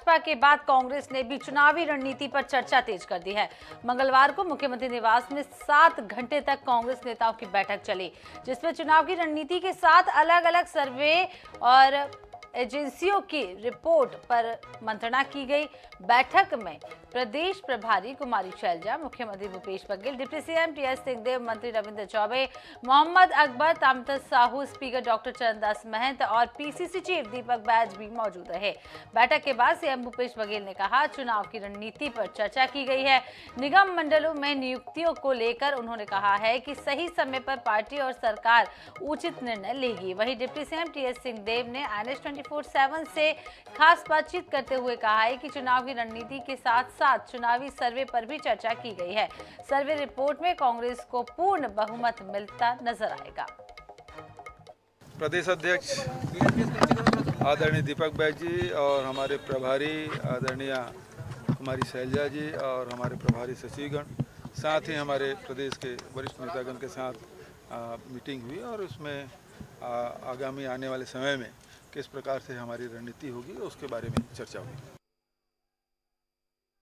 भाजपा के बाद कांग्रेस ने भी चुनावी रणनीति पर चर्चा तेज कर दी है। मंगलवार को मुख्यमंत्री निवास में 7 घंटे तक कांग्रेस नेताओं की बैठक चली, जिसमें चुनाव की रणनीति के साथ अलग अलग सर्वे और एजेंसियों की रिपोर्ट पर मंत्रणा की गई। बैठक में प्रदेश प्रभारी कुमारी शैलजा, मुख्यमंत्री Bhupesh Baghel, deputy CM TS Singhdeo, मंत्री रविंद्र चौबे, मोहम्मद अकबर, तामतस साहू, स्पीकर डॉक्टर चरणदास महंत और पीसीसी चीफ दीपक बैज भी मौजूद रहे। बैठक के बाद सीएम भूपेश बघेल ने कहा, चुनाव की रणनीति पर चर्चा की गई है। निगम मंडलों में नियुक्तियों को लेकर उन्होंने कहा है कि सही समय पर पार्टी और सरकार उचित निर्णय लेगी। वहीं डिप्टी सीएम टीएस सिंहदेव ने NH 24/7 से खास बातचीत करते हुए कहा है कि चुनाव की रणनीति के साथ साथ चुनावी सर्वे पर भी चर्चा की गई है। सर्वे रिपोर्ट में कांग्रेस को पूर्ण बहुमत मिलता नजर आएगा। प्रदेश अध्यक्ष आदरणीय दीपक बैज जी और हमारे प्रभारी आदरणीय कुमारी शैलजा जी और हमारे प्रभारी सचिवगण, साथ ही हमारे प्रदेश के वरिष्ठ नेतागण के साथ मीटिंग हुई और उसमें आगामी आने वाले समय में किस प्रकार से हमारी रणनीति होगी उसके बारे में चर्चा हुई।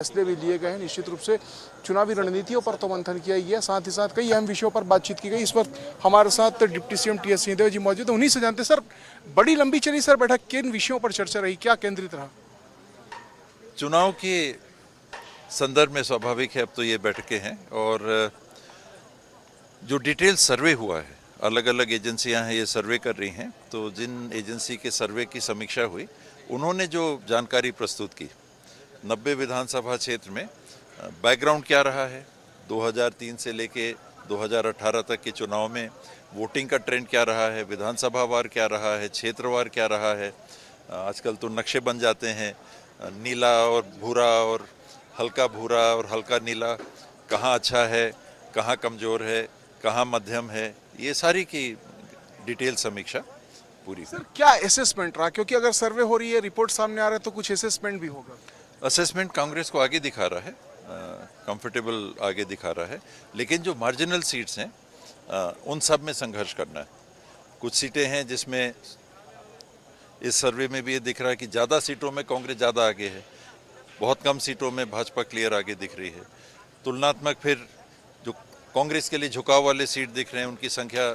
फैसले भी लिए गए हैं। निश्चित रूप से चुनावी रणनीतियों पर तो मंथन किया गया, साथ ही साथ कई अहम विषयों पर बातचीत की गई। इस वक्त हमारे साथ डिप्टी सीएम टीएस सिंहदेव जी मौजूद हैं। उन्हीं से जानते सर, बड़ी लंबी चली सर बैठक, किन विषयों पर चर्चा रही, क्या केंद्रित रहा? चुनाव के संदर्भ में स्वाभाविक है अब तो ये बैठकें हैं, और जो डिटेल सर्वे हुआ है, अलग अलग एजेंसियां हैं ये सर्वे कर रही हैं, तो जिन एजेंसी के सर्वे की समीक्षा हुई उन्होंने जो जानकारी प्रस्तुत की, 90 विधानसभा क्षेत्र में बैकग्राउंड क्या रहा है, 2003 से लेके 2018 तक के चुनाव में वोटिंग का ट्रेंड क्या रहा है, विधानसभा वार क्या रहा है, क्षेत्रवार क्या रहा है। आजकल तो नक्शे बन जाते हैं, नीला और भूरा और हल्का नीला कहाँ अच्छा है, कहाँ कमज़ोर है, कहाँ मध्यम है, ये सारी की डिटेल समीक्षा पूरी। सर क्या असेसमेंट रहा, क्योंकि अगर सर्वे हो रही है, रिपोर्ट सामने आ रहा है, तो कुछ असेसमेंट भी होगा? असेसमेंट कांग्रेस को आगे दिखा रहा है, कंफर्टेबल आगे दिखा रहा है, लेकिन जो मार्जिनल सीट्स हैं उन सब में संघर्ष करना है। कुछ सीटें हैं जिसमें इस सर्वे में भी ये दिख रहा है कि ज़्यादा सीटों में कांग्रेस ज़्यादा आगे है, बहुत कम सीटों में भाजपा क्लियर आगे दिख रही है। तुलनात्मक फिर जो कांग्रेस के लिए झुकाव वाले सीट दिख रहे हैं उनकी संख्या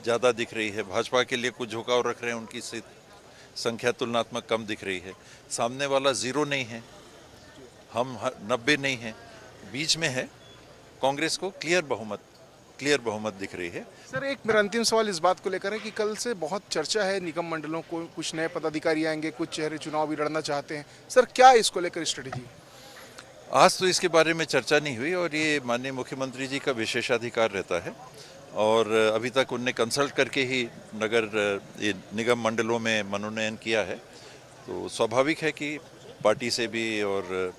ज़्यादा दिख रही है, भाजपा के लिए कुछ झुकाव रख रहे हैं उनकी संख्या तुलनात्मक कम दिख रही है। सामने वाला 0 नहीं है, हम 90 नहीं हैं, बीच में है। कांग्रेस को क्लियर बहुमत दिख रही है। सर एक मेरा अंतिम सवाल इस बात को लेकर है कि कल से बहुत चर्चा है निगम मंडलों को, कुछ नए पदाधिकारी आएंगे, कुछ चेहरे चुनाव भी लड़ना चाहते हैं। सर क्या इसको लेकर स्ट्रेटेजी? आज तो इसके बारे में चर्चा नहीं हुई और ये माननीय मुख्यमंत्री जी का विशेषाधिकार रहता है, और अभी तक उनने कंसल्ट करके ही ये निगम मंडलों में मनोनयन किया है, तो स्वाभाविक है कि पार्टी से भी और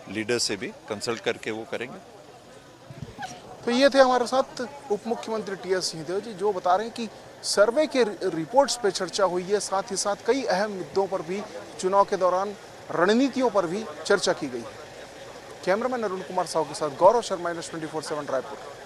लीडर से भी कंसल्ट करके वो करेंगे। तो ये थे हमारे साथ उप मुख्यमंत्री टीएस सिंहदेव जी, जो बता रहे हैं कि सर्वे के रिपोर्ट्स पे चर्चा हुई है, साथ ही साथ कई अहम मुद्दों पर भी चुनाव के दौरान रणनीतियों पर भी चर्चा की गई है। कैमरामैन अरुण कुमार साहू के साथ गौरव शर्मा, NH 24/7 रायपुर।